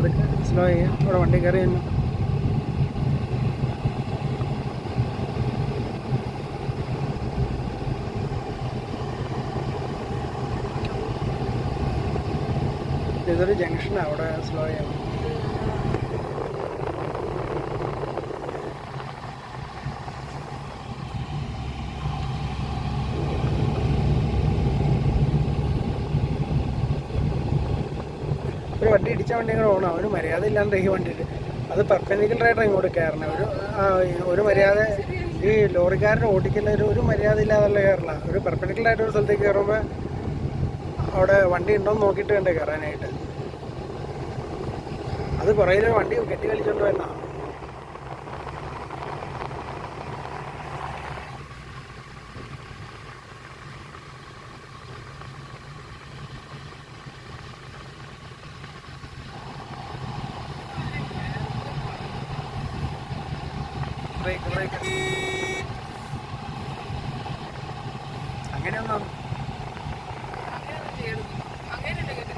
പതുക്കെ സ്ലോ ചെയ്യാം. ഇവിടെ വണ്ടി കയറി തന്നെ ഇതൊരു ജംഗ്ഷനാണ്, അവിടെ സ്ലോ ചെയ്യാം. ഒരു വണ്ടി ഇടിച്ച വണ്ടി കൂടെ ഓണം, അവന് മര്യാദ ഇല്ലാണ്ട് ഈ വണ്ടി അത് പെർപെൻഡിക്കുലർ ആയിട്ട് ഇങ്ങോട്ട് കയറണം. ഒരു മര്യാദ ഈ ലോറിക്കാരനെ ഓടിക്കുന്ന ഒരു മര്യാദ ഇല്ലാതല്ല കയറല. ഒരു പെർപെൻഡിക്കുലർ ആയിട്ട് ഒരു സ്ഥലത്തേക്ക് കയറുമ്പോൾ അവിടെ വണ്ടി ഉണ്ടോയെന്ന് നോക്കിയിട്ട് വേണ്ടേ കയറാനായിട്ട്. അത് പുറകിൽ വണ്ടി കെട്ടി കളിച്ചോണ്ട് വന്നാ. ബ്രേക്ക് അങ്ങനെയൊന്നും